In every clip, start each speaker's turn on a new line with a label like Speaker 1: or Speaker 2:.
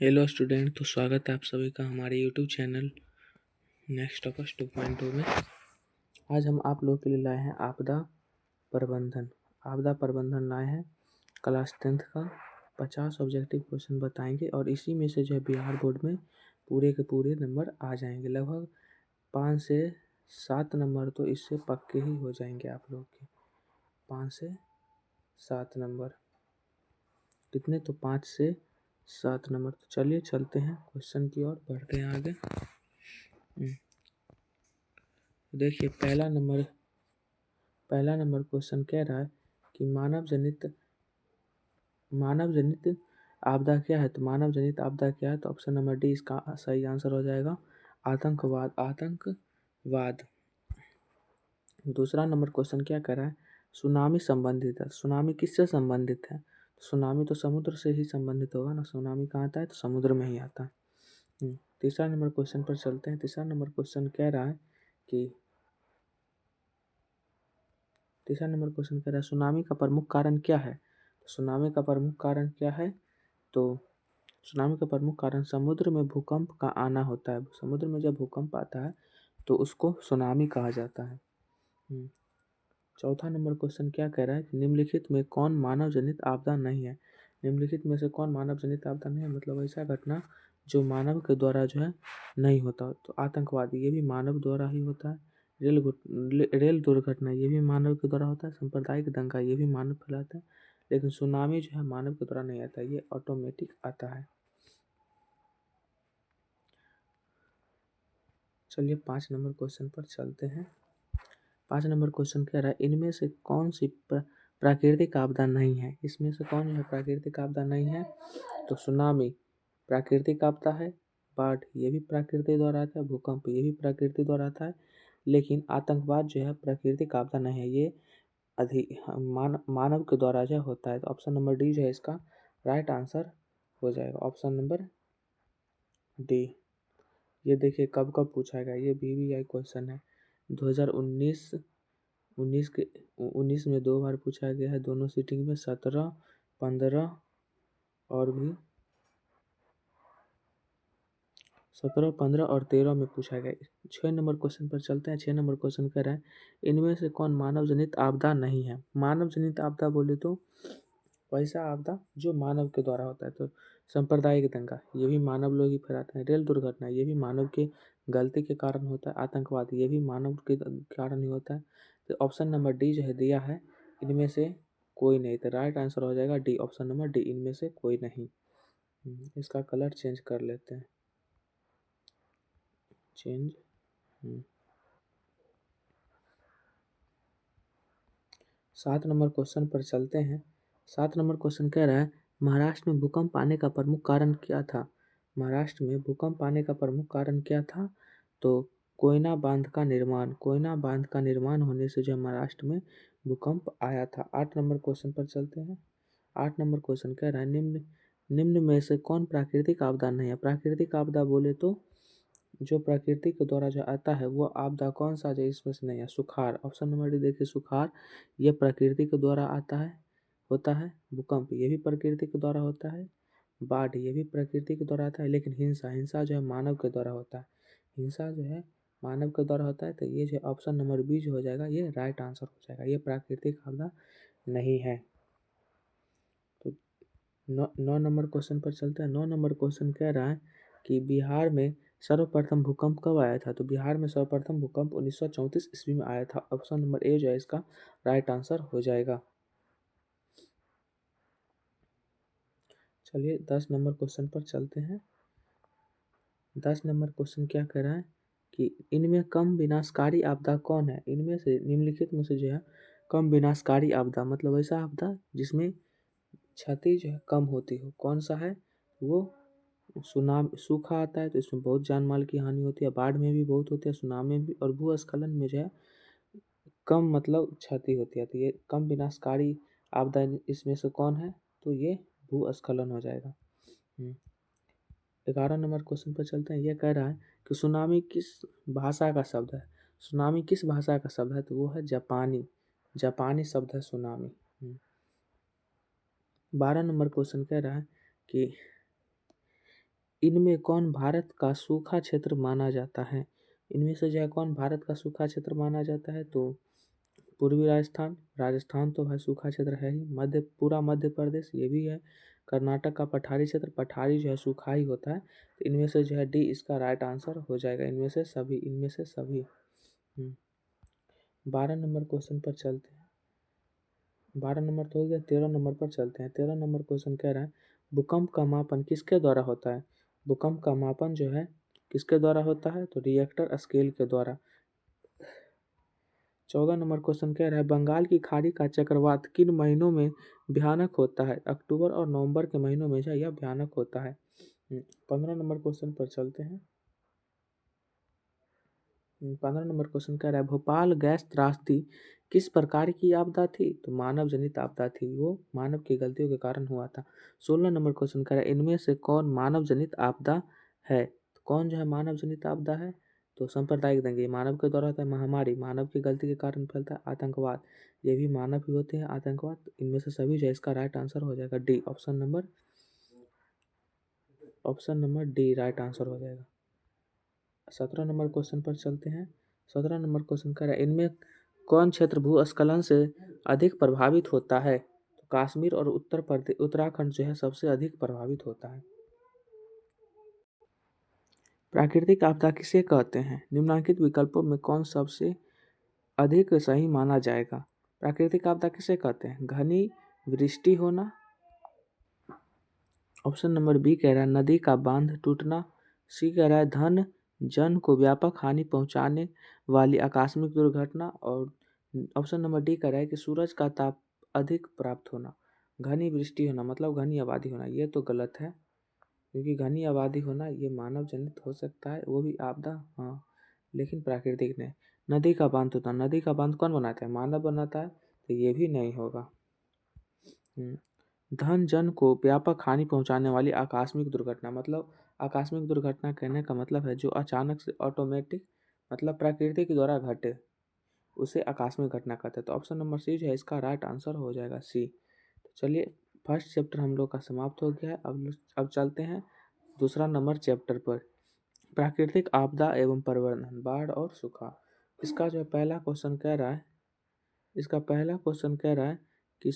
Speaker 1: Hello student, तो स्वागत है आप सभी का हमारे यूट्यूब चैनल नेक्स्ट टॉपर्स 2.0 में। आज हम आप लोगों के लिए लाए हैं प्रबंधन आपदा प्रबंधन लाए हैं। क्लास 10th का 50 ऑब्जेक्टिव क्वेश्चन बताएंगे और इसी में से जो है बिहार बोर्ड में पूरे के पूरे नंबर आ जाएंगे। लगभग 5 से 7 नंबर तो इससे पक्के ही हो जाएंगे आप लोग के। 5 से 7 नंबर कितने, तो 5 से 7 नंबर। तो चलिए चलते हैं क्वेश्चन की ओर, बढ़ते हैं आगे। देखिए पहला नंबर क्वेश्चन कह रहा है कि मानव जनित आपदा क्या है। तो मानव जनित आपदा क्या है, तो ऑप्शन नंबर डी इसका सही आंसर हो जाएगा, आतंकवाद। दूसरा नंबर क्वेश्चन क्या कह रहा है, सुनामी संबंधित है। सुनामी किससे संबंधित है, सुनामी तो समुद्र से ही संबंधित होगा ना। सुनामी कहाँ आता है, तो समुद्र में ही आता है। तीसरा नंबर क्वेश्चन पर चलते हैं। तीसरा नंबर क्वेश्चन कह रहा है सुनामी का प्रमुख कारण क्या है। सुनामी का प्रमुख कारण क्या है, तो सुनामी का प्रमुख कारण समुद्र में भूकंप का आना होता है। समुद्र में जब भूकंप आता है तो उसको सुनामी कहा जाता है। चौथा नंबर क्वेश्चन क्या कह रहा है कि निम्नलिखित में कौन मानव जनित आपदा नहीं है। निम्नलिखित में से कौन मानव जनित आपदा नहीं है, मतलब ऐसा घटना जो मानव के द्वारा जो है नहीं होता। तो आतंकवाद ये भी मानव द्वारा ही होता है। रेल दुर्घटना ये भी मानव के द्वारा होता है। सांप्रदायिक दंगा ये भी मानव फैलाता है। लेकिन सुनामी जो है मानव के द्वारा नहीं आता, ये ऑटोमेटिक आता है। चलिए 5 नंबर क्वेश्चन पर चलते हैं। 5 नंबर क्वेश्चन कह रहा है इनमें से कौन सी प्राकृतिक आपदा नहीं है। इसमें से कौन है प्राकृतिक आपदा नहीं है, तो सुनामी प्राकृतिक आपदा है, बाढ़ ये भी प्रकृति द्वारा आता है, भूकंप ये भी प्रकृति द्वारा आता है। लेकिन आतंकवाद जो है प्राकृतिक आपदा नहीं है, ये मानव के द्वारा जो होता है। तो ऑप्शन नंबर डी जो है इसका राइट आंसर हो जाएगा, ऑप्शन नंबर डी। ये देखिए कब कब पूछा गया, ये BBI क्वेश्चन है। 2019 19 में 2 बार पूछा गया है, दोनों सीटिंग में 17, 15 और भी 17, 15 और 13 में पूछा गया। 6 नंबर क्वेश्चन पर चलते हैं। 6 नंबर क्वेश्चन कह रहा है इनमें से कौन मानव जनित आपदा नहीं है। मानव जनित आपदा बोले तो वैसा आपदा जो मानव के द्वारा होता है। तो सांप्रदायिक दंगा ये भी मानव लोग ही फैलाते हैं। रेल दुर्घटना ये भी मानव के गलती के कारण होता है। आतंकवाद ये भी मानव के कारण ही होता है। तो ऑप्शन नंबर डी जो है दिया है, इनमें से कोई नहीं। तो राइट आंसर हो जाएगा डी, ऑप्शन नंबर डी, इनमें से कोई नहीं। इसका कलर चेंज कर लेते हैं, चेंज। 7 नंबर क्वेश्चन पर चलते हैं। 7 नंबर क्वेश्चन कह रहा है महाराष्ट्र में भूकंप आने का प्रमुख कारण क्या था। महाराष्ट्र में भूकंप आने का प्रमुख कारण क्या था, तो कोयना बांध का निर्माण होने से जो महाराष्ट्र में भूकंप आया था। 8 नंबर क्वेश्चन पर चलते हैं। 8 नंबर क्वेश्चन कह रहा है निम्न में से कौन प्राकृतिक आपदा नहीं है। प्राकृतिक आपदा बोले तो जो प्रकृति के द्वारा जो आता है वो आपदा कौन सा है, इसमें से नहीं है। सुखाड़, ऑप्शन नंबर डी देखिए, सुखाड़ ये प्रकृति के द्वारा होता है। भूकंप ये भी प्रकृति के द्वारा होता है। बाढ़ ये भी प्रकृति के द्वारा आता है। लेकिन हिंसा जो है मानव के द्वारा होता है। हिंसा जो है मानव के द्वारा होता है। तो ये जो ऑप्शन नंबर बी जो हो जाएगा, ये राइट आंसर हो जाएगा, ये प्राकृतिक आपदा नहीं है। तो 9 नंबर क्वेश्चन पर चलते हैं। 9 नंबर क्वेश्चन कह रहा है कि बिहार में सर्वप्रथम भूकंप कब आया था। तो बिहार में सर्वप्रथम भूकंप 1934 ईस्वी में आया था। ऑप्शन नंबर ए जो है इसका राइट आंसर हो जाएगा। चलिए 10 नंबर क्वेश्चन पर चलते हैं। 10 नंबर क्वेश्चन क्या कह रहा है कि इनमें कम विनाशकारी आपदा कौन है। इनमें से निम्नलिखित में से जो है कम विनाशकारी आपदा, मतलब ऐसा आपदा जिसमें क्षति जो है कम होती हो, कौन सा है वो। सूखा आता है तो इसमें बहुत जान माल की हानि होती है। बाढ़ में भी बहुत होती है, सुनामी में भी, और भूस्खलन में जो है कम मतलब क्षति होती है। तो ये कम विनाशकारी आपदा इसमें से कौन है, तो ये भूस्खलन हो जाएगा। 11 नंबर क्वेश्चन पर चलते हैं। ये कह रहा है कि सुनामी किस भाषा का शब्द है। सुनामी किस भाषा का शब्द है, तो वो है जापानी। जापानी शब्द है सुनामी। 12 नंबर क्वेश्चन कह रहा है कि इनमें कौन भारत का सूखा क्षेत्र माना जाता है? इनमें से जो है कौन भारत का सूखा क्षेत्र माना जाता है? तो पूर्वी राजस्थान, राजस्थान तो भाई सूखा क्षेत्र है ही, पूरा मध्य प्रदेश ये भी है, कर्नाटक का पठारी क्षेत्र, पठारी जो है सूखा ही होता है। तो इनमें से जो है डी इसका राइट आंसर हो जाएगा, इनमें से सभी, इनमें से सभी। 12 नंबर क्वेश्चन पर चलते हैं। 12 नंबर तो हो गया, 13 नंबर पर चलते हैं। 13 नंबर क्वेश्चन कह रहा है भूकंप का मापन किसके द्वारा होता है? भूकंप का मापन जो है किसके द्वारा होता है? तो रिएक्टर स्केल के द्वारा। 14 नंबर क्वेश्चन कह रहा है बंगाल की खाड़ी का चक्रवात किन महीनों में भयानक होता है? अक्टूबर और नवंबर के महीनों में जो यह भयानक होता है। 15 नंबर क्वेश्चन पर चलते हैं। 15 नंबर क्वेश्चन कह रहा है भोपाल गैस त्रासदी किस प्रकार की आपदा थी? तो मानव जनित आपदा थी, वो मानव की गलतियों के कारण हुआ था। 16 नंबर क्वेश्चन कह रहा है इनमें से कौन मानव जनित आपदा है? तो कौन जो है मानव जनित आपदा है? तो सांप्रदायिक दंगे मानव के द्वारा होता है। महामारी मानव की गलती के कारण फैलता है। आतंकवाद ये भी मानव ही होते हैं आतंकवाद। इनमें से सभी जो है इसका राइट आंसर हो जाएगा D, option number D right answer हो जाएगा। 17 नंबर क्वेश्चन पर चलते हैं। 17 नंबर क्वेश्चन कह रहा है इनमें कौन क्षेत्र भूस्खलन से अधिक प्रभावित होता है? तो कश्मीर और उत्तर प्रदेश, उत्तराखंड जो है सबसे अधिक प्रभावित होता है। प्राकृतिक आपदा किसे कहते हैं? निम्नलिखित विकल्पों में कौन सबसे अधिक सही माना जाएगा? प्राकृतिक आपदा किसे कहते हैं? घनी वृष्टि होना, ऑप्शन नंबर बी कह रहा है नदी का बांध टूटना, सी कह रहा है धन जन को व्यापक हानि पहुंचाने वाली आकस्मिक दुर्घटना, और ऑप्शन नंबर डी कह रहा है कि सूरज का ताप अधिक प्राप्त होना। घनी वृष्टि होना मतलब घनी आबादी होना, ये तो गलत है, क्योंकि घनी आबादी होना ये मानव जनित हो सकता है, वो भी आपदा, हाँ, लेकिन प्राकृतिक नहीं। नदी का बांध टूटना, नदी का बांध कौन बनाता है? मानव बनाता है, तो ये भी नहीं होगा। धन जन को व्यापक हानि पहुंचाने वाली आकस्मिक दुर्घटना, मतलब आकस्मिक दुर्घटना कहने का मतलब है जो अचानक से ऑटोमेटिक, मतलब प्रकृति के द्वारा घटे, उसे आकस्मिक घटना कहते हैं। तो ऑप्शन नंबर सी जो है इसका राइट आंसर हो जाएगा सी। तो चलिए फर्स्ट चैप्टर हम लोग का समाप्त हो गया है। अब चलते हैं दूसरा नंबर चैप्टर पर, प्राकृतिक आपदा एवं प्रबंधन, बाढ़ और सूखा। इसका जो पहला क्वेश्चन कह रहा है, इसका पहला क्वेश्चन कह रहा है कि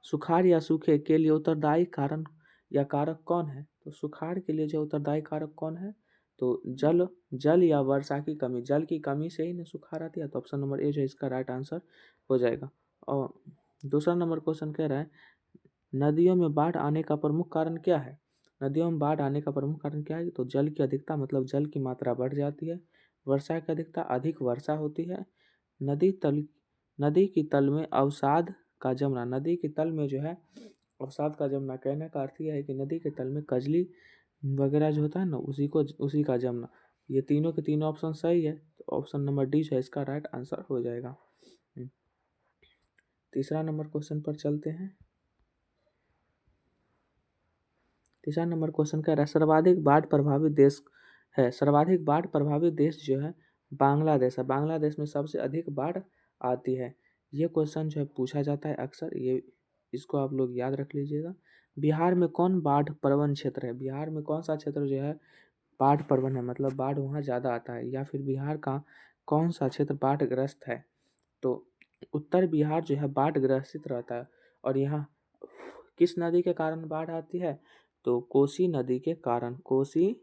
Speaker 1: सुखाड़ या सूखे के लिए उत्तरदायी कारण या कारक कौन है? तो सुखाड़ के लिए जो उत्तरदायी कारक कौन है? तो जल या वर्षा की कमी, जल की कमी से ही ना सुखाड़ आती है। तो ऑप्शन नंबर ए जो है इसका राइट आंसर हो जाएगा। और दूसरा नंबर क्वेश्चन कह रहा है नदियों में बाढ़ आने का प्रमुख कारण क्या है? नदियों में बाढ़ आने का प्रमुख कारण क्या है? तो जल की अधिकता, मतलब जल की मात्रा बढ़ जाती है। वर्षा की अधिकता, अधिक वर्षा होती है। नदी की तल में अवसाद का जमना, नदी के तल में जो है अवसाद का जमना, कहने का अर्थ यह है कि नदी के तल में कजली वगैरह जो होता है ना, उसी का जमना। ये तीनों के तीनों ऑप्शन सही है, तो ऑप्शन नंबर डी जो है इसका राइट आंसर हो जाएगा। तीसरा नंबर क्वेश्चन पर चलते हैं। तीसरा नंबर क्वेश्चन कह रहा है सर्वाधिक बाढ़ प्रभावित देश है, सर्वाधिक बाढ़ प्रभावित देश जो है बांग्लादेश है। बांग्लादेश में सबसे अधिक बाढ़ आती है। ये क्वेश्चन जो है पूछा जाता है अक्सर, ये इसको आप लोग याद रख लीजिएगा। बिहार में कौन बाढ़ प्रवण क्षेत्र है? बिहार में कौन सा क्षेत्र जो है बाढ़ प्रवण है, मतलब बाढ़ वहाँ ज़्यादा आता है, या फिर बिहार का कौन सा क्षेत्र बाढ़ग्रस्त है? तो उत्तर बिहार जो है बाढ़ ग्रसित रहता है। और यहाँ किस नदी के कारण बाढ़ आती है? तो कोसी नदी के कारण, कोसी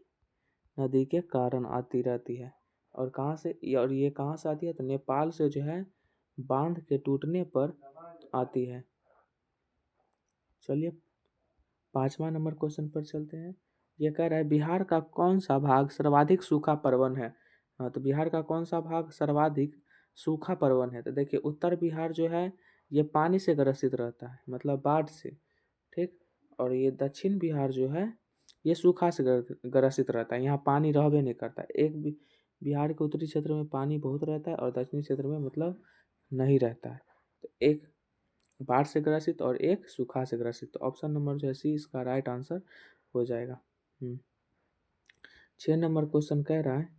Speaker 1: नदी के कारण आती रहती है। और कहाँ से, और ये कहाँ से आती है? तो नेपाल से जो है बांध के टूटने पर आती है। चलिए 5वां नंबर क्वेश्चन पर चलते हैं। ये कह रहा है बिहार का कौन सा भाग सर्वाधिक सूखा प्रवण है? हाँ, तो बिहार का कौन सा भाग सर्वाधिक सूखा प्रवण है? तो देखिए उत्तर बिहार जो है ये पानी से ग्रसित रहता है, मतलब बाढ़ से, ठीक। और ये दक्षिण बिहार जो है ये सूखा से ग्रसित रहता है, यहाँ पानी रहबे नहीं करता। एक बिहार के उत्तरी क्षेत्र में पानी बहुत रहता है और दक्षिणी क्षेत्र में मतलब नहीं रहता है। तो एक बाढ़ से ग्रसित और एक सूखा से ग्रसित, तो ऑप्शन नंबर जो है सी इसका राइट आंसर हो जाएगा। 6 नंबर क्वेश्चन कह रहा है,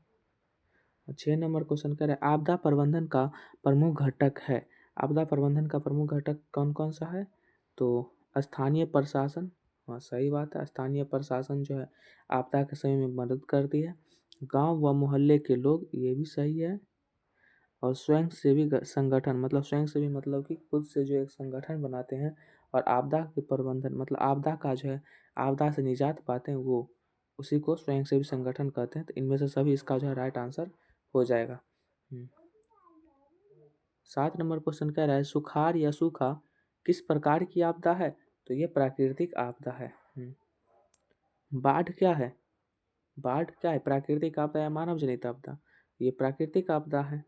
Speaker 1: 6 नंबर क्वेश्चन कह रहा है आपदा प्रबंधन का प्रमुख घटक है। आपदा प्रबंधन का प्रमुख घटक कौन कौन सा है? तो स्थानीय प्रशासन हाँ सही बात है। स्थानीय प्रशासन जो है आपदा के समय में मदद करती है। गांव व मोहल्ले के लोग, ये भी सही है। और संगठन, मतलब स्वयंसेवी मतलब कि खुद से जो एक संगठन बनाते हैं और आपदा के प्रबंधन, मतलब आपदा का जो है आपदा से निजात पाते हैं, वो उसी को स्वयंसेवी संगठन कहते हैं। तो इनमें से सभी इसका जो है राइट आंसर हो जाएगा। 7 नंबर क्वेश्चन कह रहा है सुखाड़ या सूखा किस प्रकार की आपदा है? तो ये प्राकृतिक आपदा है। बाढ़ क्या है? बाढ़ क्या है? प्राकृतिक आपदा या मानव जनित आपदा? ये प्राकृतिक आपदा है।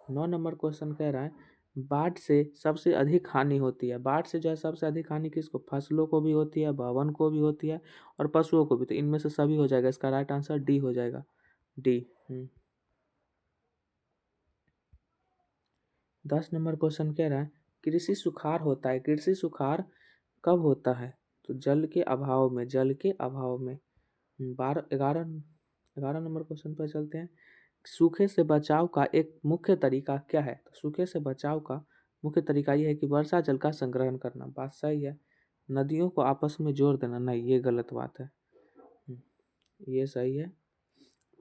Speaker 1: 9 नंबर क्वेश्चन कह रहा है बाढ़ से सबसे अधिक हानि होती है। बाढ़ से जो है सबसे अधिक हानि किसको? फसलों को भी होती है, भवन को भी होती है और पशुओं को भी। तो इनमें से सभी हो जाएगा। इसका राइट आंसर डी हो जाएगा, डी। 10 नंबर क्वेश्चन कह रहा है कृषि सुखाड़ होता है। कृषि सुखाड़ कब होता है? तो जल के अभाव में, जल के अभाव में। 11 नंबर क्वेश्चन पर चलते हैं। सूखे से बचाव का एक मुख्य तरीका क्या है? तो सूखे से बचाव का मुख्य तरीका यह है कि वर्षा जल का संग्रहण करना। बात सही है। नदियों को आपस में जोड़ देना, नहीं, ये गलत बात है। ये सही है।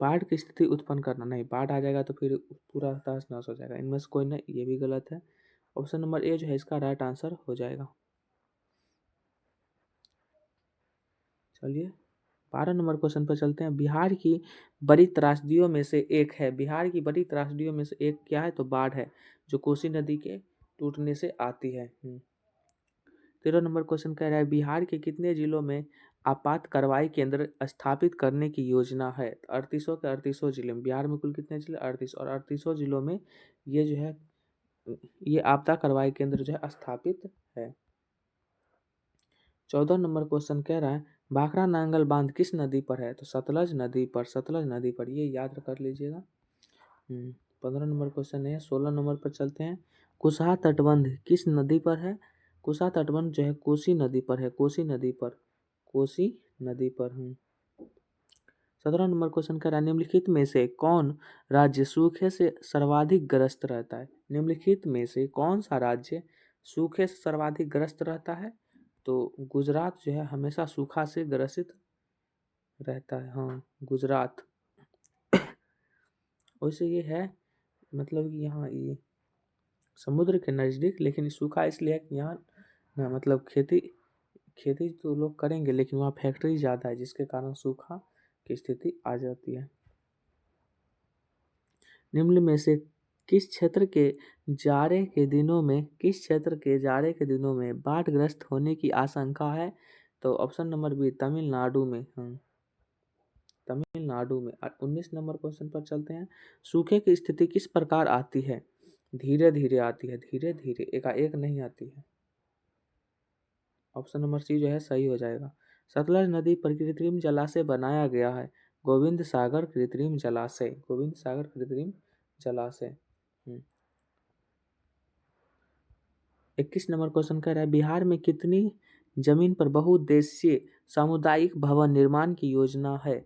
Speaker 1: बाढ़ की स्थिति उत्पन्न करना, नहीं, बाढ़ आ जाएगा तो फिर पूरा तहस नहस हो जाएगा। इनमें से कोई नहीं, ये भी गलत है। ऑप्शन नंबर ए जो है इसका राइट आंसर हो जाएगा। चलिए 12 नंबर क्वेश्चन पर चलते हैं। बिहार की बड़ी त्रासदियों में से एक है। बिहार की बड़ी त्रासदियों में से एक क्या है? तो बाढ़ है, जो कोसी नदी के टूटने से आती है। 13 नंबर क्वेश्चन कह रहा है बिहार के कितने जिलों में आपात कार्रवाई केंद्र स्थापित करने की योजना है? 38 के 38 जिले में। बिहार में कुल कितने जिले? 38, और 38 जिलों में ये जो है ये आपदा कार्रवाई केंद्र जो है स्थापित है। 14 नंबर क्वेश्चन कह रहा है भाखड़ा नांगल बांध किस नदी पर है? तो सतलज नदी पर, सतलज नदी पर, ये याद कर लीजिएगा। 15 नंबर क्वेश्चन है। 16 नंबर पर चलते हैं। कुशहा तटबंध किस नदी पर है? कुशहा तटबंध जो है कोसी नदी पर है, कोसी नदी पर, कोसी नदी पर। 17 नंबर क्वेश्चन कह रहा है निम्नलिखित में से कौन राज्य सूखे से सर्वाधिक ग्रस्त रहता है? निम्नलिखित में से कौन सा राज्य सूखे से सर्वाधिक ग्रस्त रहता है? तो गुजरात जो है हमेशा सूखा से ग्रसित रहता है। हाँ, गुजरात। वैसे ये है, मतलब कि यहाँ ये समुद्र के नज़दीक, लेकिन सूखा इसलिए है कि यहाँ ना, मतलब खेती खेती तो लोग करेंगे लेकिन वहाँ फैक्ट्री ज़्यादा है, जिसके कारण सूखा की स्थिति आ जाती है। निम्न में से किस क्षेत्र के जाड़े के दिनों में, किस क्षेत्र के जाड़े के दिनों में बाढ़ग्रस्त होने की आशंका है? तो ऑप्शन नंबर बी, तमिलनाडु में। तमिलनाडु में। 19 नंबर क्वेश्चन पर चलते हैं। सूखे की स्थिति किस प्रकार आती है? धीरे धीरे आती है, धीरे धीरे, एकाएक नहीं आती है। ऑप्शन नंबर सी जो है सही हो जाएगा। सतलज नदी पर कृत्रिम जलाशय बनाया गया है। गोविंद सागर कृत्रिम जलाशय, गोविंद सागर कृत्रिम जलाशय। 21 नंबर क्वेश्चन कह रहा है बिहार में कितनी जमीन पर बहुउद्देशीय सामुदायिक भवन निर्माण की योजना है?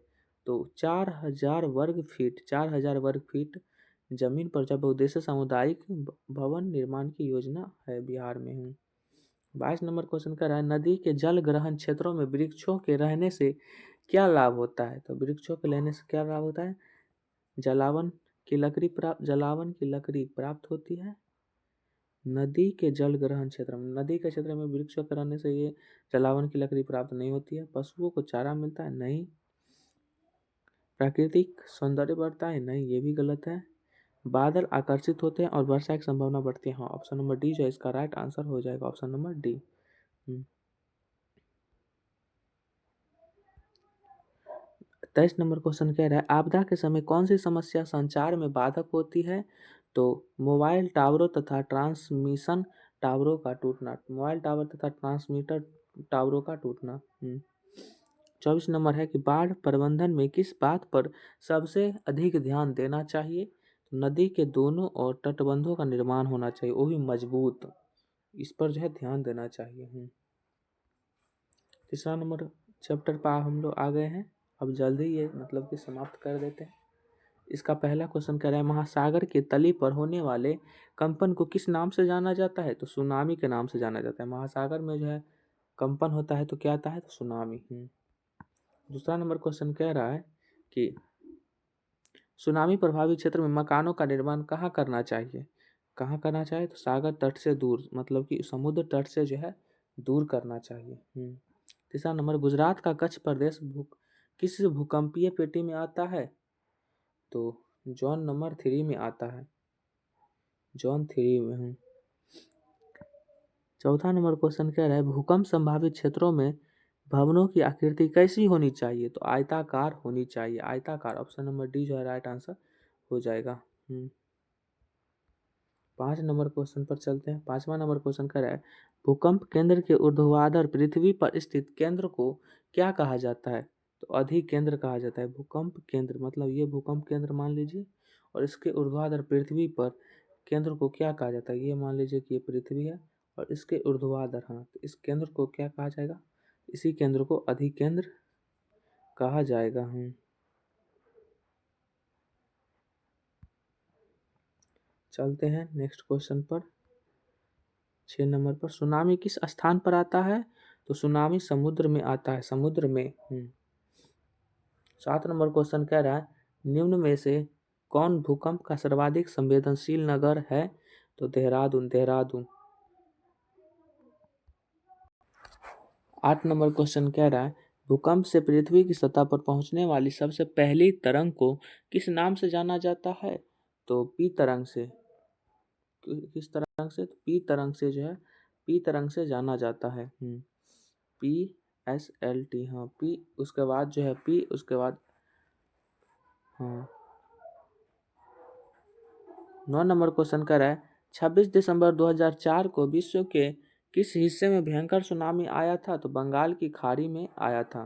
Speaker 1: तो 4000 वर्ग फीट, 4000 वर्ग फीट जमीन पर जब बहुउद्देशीय सामुदायिक भवन निर्माण की योजना है बिहार में। 22 नंबर क्वेश्चन कर रहा है नदी के जल ग्रहण क्षेत्रों में वृक्षों के रहने से क्या लाभ होता है? तो वृक्षों के रहने से क्या लाभ होता है? जलावन की लकड़ी प्राप्त होती है। नदी के जल ग्रहण क्षेत्र में, नदी के क्षेत्र में वृक्षों के रहने से ये जलावन की लकड़ी प्राप्त नहीं होती है। पशुओं को चारा मिलता है, नहीं। प्राकृतिक सौंदर्य बढ़ता है, नहीं, ये भी गलत है। बादल आकर्षित होते हैं और वर्षा की संभावना बढ़ती है। हाँ, ऑप्शन नंबर डी जो है इसका राइट आंसर हो जाएगा, option number D. 23 number question कह रहा है आपदा के समय कौन सी समस्या संचार में बाधक होती है? तो मोबाइल टावरों तथा ट्रांसमिशन टावरों का टूटना, मोबाइल टावर तथा ट्रांसमीटर टावरों का टूटना। 24 नंबर है कि बाढ़ प्रबंधन में किस बात पर सबसे अधिक ध्यान देना चाहिए? तो नदी के दोनों ओर तटबंधों का निर्माण होना चाहिए, वो भी मजबूत, इस पर जो है ध्यान देना चाहिए। तीसरा नंबर चैप्टर पर हम लोग आ गए हैं। अब जल्दी ये मतलब कि समाप्त कर देते हैं। इसका पहला क्वेश्चन कह रहा है महासागर के तली पर होने वाले कंपन को किस नाम से जाना जाता है? तो सुनामी के नाम से जाना जाता है। महासागर में जो है कंपन होता है तो क्या आता है, तो सुनामी। दूसरा नंबर क्वेश्चन कह रहा है कि सुनामी प्रभावित क्षेत्र में मकानों का निर्माण कहाँ करना चाहिए। कहाँ करना चाहिए, तो सागर तट से दूर, मतलब कि समुद्र तट से जो है दूर करना चाहिए। तीसरा नंबर, गुजरात का कच्छ प्रदेश किस भूकंपीय पेटी में आता है, तो जोन नंबर 3 में आता है, जोन 3 में। चौथा नंबर क्वेश्चन कह रहा है भूकंप संभावित क्षेत्रों में भवनों की आकृति कैसी होनी चाहिए, तो आयताकार होनी चाहिए, आयताकार। ऑप्शन नंबर डी जो है राइट आंसर हो जाएगा। 5 नंबर क्वेश्चन पर चलते हैं। 5वां नंबर क्वेश्चन कह रहा है भूकंप केंद्र के ऊर्ध्वाधर पृथ्वी पर स्थित केंद्र को क्या कहा जाता है, तो अधिकेंद्र कहा जाता है। भूकंप केंद्र मतलब ये भूकंप केंद्र मान लीजिए, और इसके ऊर्ध्वाधर पृथ्वी पर केंद्र को क्या कहा जाता है, ये मान लीजिए कि ये पृथ्वी है और इसके ऊर्ध्वाधर, हाँ, तो इस केंद्र को क्या कहा जाएगा, इसी केंद्र को अधिकेंद्र कहा जाएगा। चलते हैं नेक्स्ट क्वेश्चन पर। 6 नंबर पर सुनामी किस स्थान पर आता है, तो सुनामी समुद्र में आता है, समुद्र में। 7 नंबर क्वेश्चन कह रहा है निम्न में से कौन भूकंप का सर्वाधिक संवेदनशील नगर है, तो देहरादून, देहरादून। 8 नंबर क्वेश्चन कह रहा है भूकंप से पृथ्वी की सतह पर पहुंचने वाली सबसे पहली तरंग को किस नाम से जाना जाता है, तो पी तरंग से। किस तरंग से, तो पी तरंग से जो है, पी तरंग से जाना जाता है। PSLT, हाँ, पी उसके बाद जो है पी, उसके बाद हाँ। 9 नंबर क्वेश्चन कर रहा है 26 दिसंबर 2004 को विश्व के किस हिस्से में भयंकर सुनामी आया था, तो बंगाल की खाड़ी में आया था।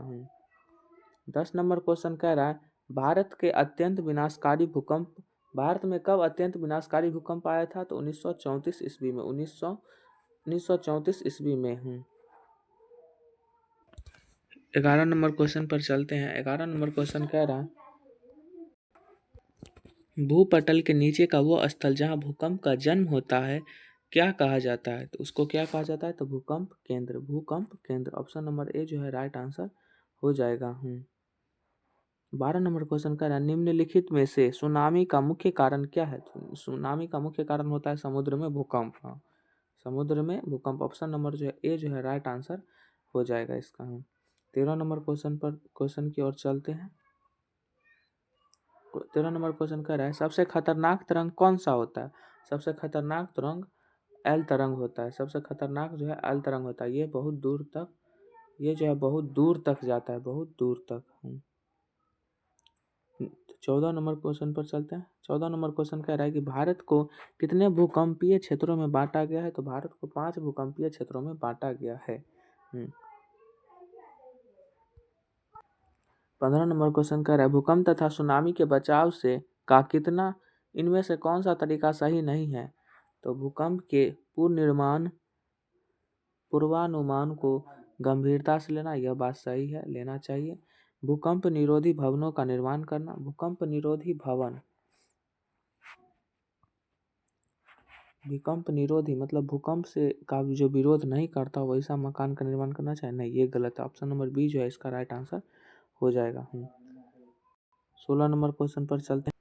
Speaker 1: 10 नंबर क्वेश्चन कह रहा है भारत के अत्यंत विनाशकारी भूकंप, भारत में कब अत्यंत विनाशकारी भूकंप आया था, तो 1934 ईस्वी में, 1934 ईस्वी में। 11 नंबर क्वेश्चन पर चलते हैं। 11 नंबर क्वेश्चन कह रहा है भूपटल के नीचे का वो स्थल जहाँ भूकंप का जन्म होता है क्या कहा जाता है, तो उसको क्या कहा जाता है, तो भूकंप केंद्र, भूकंप केंद्र। ऑप्शन नंबर ए जो है राइट आंसर हो जाएगा। 12 नंबर क्वेश्चन का निम्नलिखित में से सुनामी का मुख्य कारण क्या है, तो सुनामी का मुख्य कारण होता है समुद्र में भूकंप। हाँ, समुद्र में भूकंप। ऑप्शन नंबर जो है ए जो है राइट आंसर हो जाएगा इसका। 13 नंबर क्वेश्चन की ओर चलते हैं। 13 नंबर क्वेश्चन कह रहा है सबसे खतरनाक तरंग कौन सा होता है, सबसे खतरनाक तरंग एल तरंग होता है, सबसे खतरनाक जो है एल तरंग होता है। ये बहुत दूर तक, ये जो है बहुत दूर तक जाता है, बहुत दूर तक। 14 नंबर क्वेश्चन पर चलते हैं। 14 नंबर क्वेश्चन कह रहा है कि भारत को कितने भूकंपीय क्षेत्रों में बांटा गया है, तो भारत को 5 भूकंपीय क्षेत्रों में बांटा गया है। 15 नंबर क्वेश्चन कह रहा है भूकंप तथा सुनामी के बचाव से का कितना इनमें से कौन सा तरीका सही नहीं है, तो भूकंप के पूर्वानुमान को गंभीरता से लेना, यह बात सही है, लेना चाहिए। भूकंप निरोधी भवनों का निर्माण करना, भूकंप निरोधी भवन, भूकंप निरोधी मतलब भूकंप से का जो विरोध नहीं करता वैसा मकान का निर्माण करना चाहिए, नहीं, ये गलत है। ऑप्शन नंबर बी जो है इसका राइट आंसर हो जाएगा। 16 नंबर क्वेश्चन पर चलते हैं।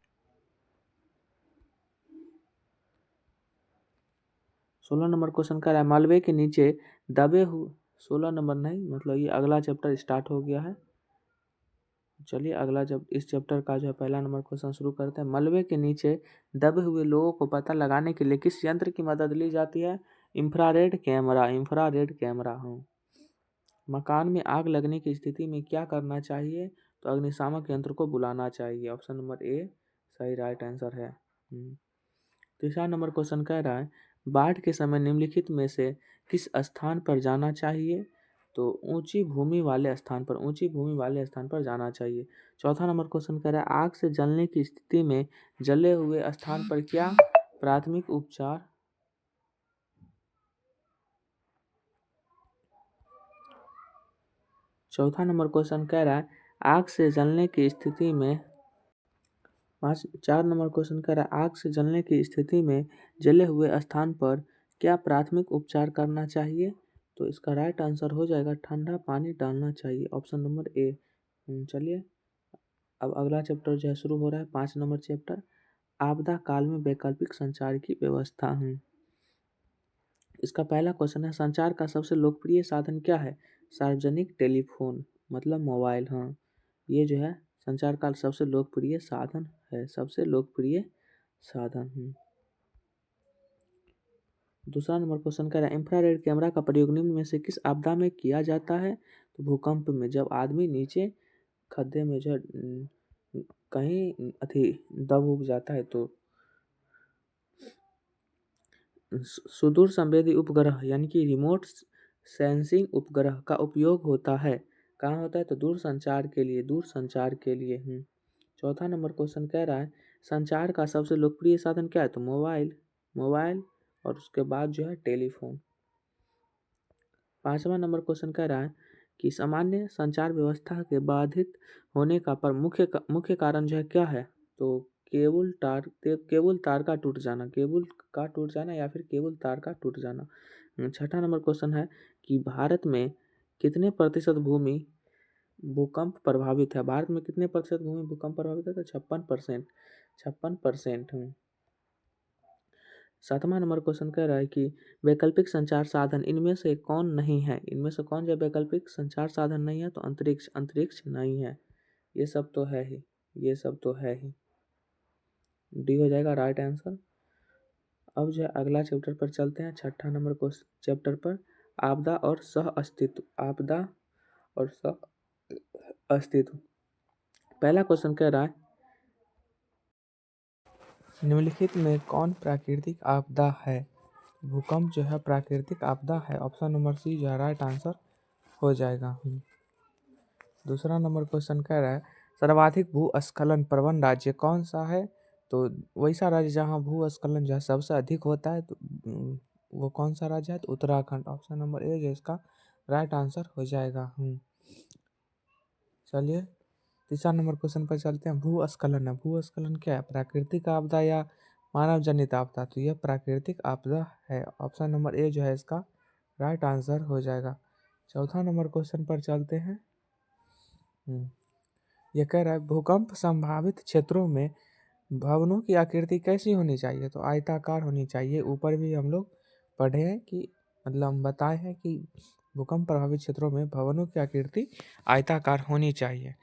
Speaker 1: 16 नंबर क्वेश्चन कह रहा है मलबे के नीचे दबे हुए, 16 नंबर नहीं, मतलब ये अगला चैप्टर स्टार्ट हो गया है। चलिए अगला, जब इस चैप्टर का जो है पहला नंबर क्वेश्चन शुरू करते हैं। मलबे के नीचे दबे हुए लोगों को पता लगाने के लिए किस यंत्र की मदद ली जाती है, इंफ्रारेड कैमरा, इंफ्रारेड कैमरा। मकान में आग लगने की स्थिति में क्या करना चाहिए, तो अग्निशामक यंत्र को बुलाना चाहिए। ऑप्शन नंबर ए सही राइट आंसर है। तीसरा नंबर क्वेश्चन कह रहा है बाढ़ के समय निम्नलिखित में से किस स्थान पर जाना चाहिए, तो ऊंची भूमि वाले स्थान पर, ऊंची भूमि वाले स्थान पर जाना चाहिए। चौथा नंबर क्वेश्चन कह रहा है आग से जलने की स्थिति में जले हुए स्थान पर क्या प्राथमिक उपचार, चौथा नंबर क्वेश्चन कह रहा है आग से जलने की स्थिति में 4 नंबर क्वेश्चन कह रहा है आग से जलने की स्थिति में जले हुए स्थान पर क्या प्राथमिक उपचार करना चाहिए, तो इसका राइट आंसर हो जाएगा ठंडा पानी डालना चाहिए, ऑप्शन नंबर ए। चलिए अब अगला चैप्टर जो है शुरू हो रहा है, 5 नंबर चैप्टर, आपदा काल में वैकल्पिक संचार की व्यवस्था। इसका पहला क्वेश्चन है, संचार का सबसे लोकप्रिय साधन क्या है? सार्वजनिक टेलीफोन, मतलब मोबाइल। हाँ, ये जो है संचार का सबसे लोकप्रिय साधन है, सबसे लोकप्रिय साधन। दूसरा नंबर क्वेश्चन कह रहा है, इंफ्रारेड कैमरा का प्रयोग निम्न में से किस आपदा में किया जाता है? तो भूकंप में, जब आदमी नीचे खड्डे में जो कहीं दब उब जाता है तो। सुदूर संवेदी उपग्रह यानी कि रिमोट सेंसिंग उपग्रह का उपयोग होता है, कहाँ होता है? तो दूर संचार के लिए, दूर संचार के लिए। चौथा नंबर क्वेश्चन कह रहा है, संचार का सबसे लोकप्रिय साधन क्या है? तो मोबाइल, मोबाइल और उसके बाद जो है टेलीफोन। पांचवा नंबर क्वेश्चन कह रहा है कि सामान्य संचार व्यवस्था के बाधित होने का पर मुख्य कारण जो है क्या है? तो केबल तार का टूट जाना, केबल का टूट जाना या फिर केबल तार का टूट जाना। छठा नंबर क्वेश्चन है कि भारत में कितने प्रतिशत भूमि भूकंप प्रभावित है? भारत में कितने प्रतिशत भूमि भूकंप प्रभावित है? तो 56%, 56%। सातवां नंबर क्वेश्चन कह रहा है कि वैकल्पिक संचार साधन इनमें से कौन नहीं है? इनमें से कौन जो वैकल्पिक संचार साधन नहीं है? तो अंतरिक्ष, अंतरिक्ष नहीं है। ये सब तो है ही, ये सब तो है ही। डी हो जाएगा राइट आंसर। अब जो है अगला चैप्टर पर चलते हैं, छठा नंबर क्वेश्चन चैप्टर पर, आपदा और सह अस्तित्व, आपदा और सह अस्तित्व। पहला क्वेश्चन कह रहा है, निम्नलिखित में कौन प्राकृतिक आपदा है? भूकंप जो है प्राकृतिक आपदा है, ऑप्शन नंबर सी जो है राइट आंसर हो जाएगा। दूसरा नंबर क्वेश्चन कह रहा है, सर्वाधिक भूस्खलन प्रवण राज्य कौन सा है? तो वैसा राज्य जहाँ भूस्खलन जो है सबसे अधिक होता है, तो वो कौन सा राज्य है? तो उत्तराखंड, ऑप्शन नंबर ए जो इसका राइट आंसर हो जाएगा। चलिए तीसरा नंबर क्वेश्चन पर चलते हैं, भूस्खलन है, भूस्खलन क्या है? प्राकृतिक आपदा या मानव जनित आपदा? तो यह प्राकृतिक आपदा है, ऑप्शन नंबर ए जो है इसका राइट आंसर हो जाएगा। चौथा नंबर क्वेश्चन पर चलते हैं। यह कह रहा है, भूकंप संभावित क्षेत्रों में भवनों की आकृति कैसी होनी चाहिए? तो आयताकार होनी चाहिए। ऊपर भी हम लोग पढ़े हैं कि मतलब हम बताए हैं कि भूकंप प्रभावित क्षेत्रों में भवनों की आकृति आयताकार होनी चाहिए।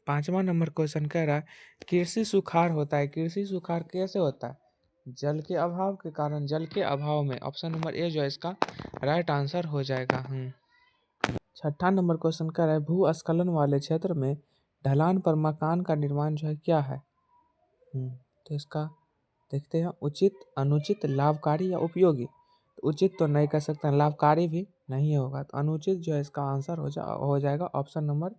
Speaker 1: पांचवा नंबर क्वेश्चन कह रहा है, कृषि सुखाड़ होता है, कृषि सुखाड़ कैसे होता है? जल के अभाव के कारण, जल के अभाव में, ऑप्शन नंबर ए जो है इसका राइट आंसर हो जाएगा। छठा नंबर क्वेश्चन कह रहा है, भूस्खलन वाले क्षेत्र में ढलान पर मकान का निर्माण जो है क्या है? तो इसका देखते हैं, उचित, अनुचित, लाभकारी या उपयोगी। तो उचित तो नहीं कह सकते हैं, लाभकारी भी नहीं होगा, तो अनुचित जो है इसका आंसर हो जाएगा, option number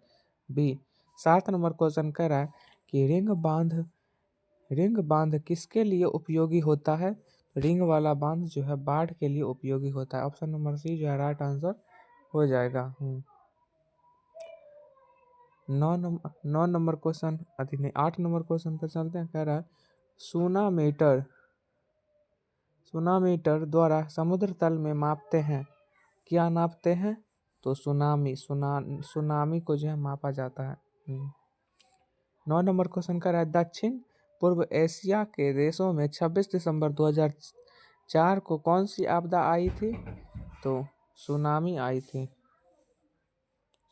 Speaker 1: B. 7 number question कह रहा है कि रिंग बांध किसके लिए उपयोगी होता है? रिंग वाला बांध जो है बाढ़ के लिए उपयोगी होता है, ऑप्शन नंबर सी जो है राइट आंसर हो जाएगा। 9 नंबर क्वेश्चन, अति नहीं 8 नंबर क्वेश्चन पर चलते हैं। कह रहा है, सुनामीटर द्वारा समुद्र तल में मापते हैं, क्या नापते हैं? तो सुनामी को जो है मापा जाता है। 9 नंबर क्वेश्चन कर रहा है, दक्षिण पूर्व एशिया के देशों में 26 दिसंबर 2004 को कौन सी आपदा आई थी? तो सुनामी आई थी,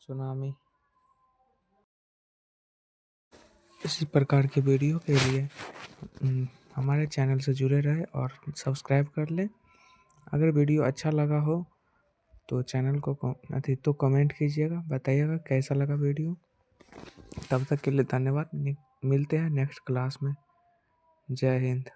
Speaker 1: सुनामी। इसी प्रकार के वीडियो के लिए हमारे चैनल से जुड़े रहे और सब्सक्राइब कर लें। अगर वीडियो अच्छा लगा हो तो चैनल को कमेंट कीजिएगा, बताइएगा कैसा लगा वीडियो। तब तक के लिए धन्यवाद, मिलते हैं नेक्स्ट क्लास में। जय हिंद।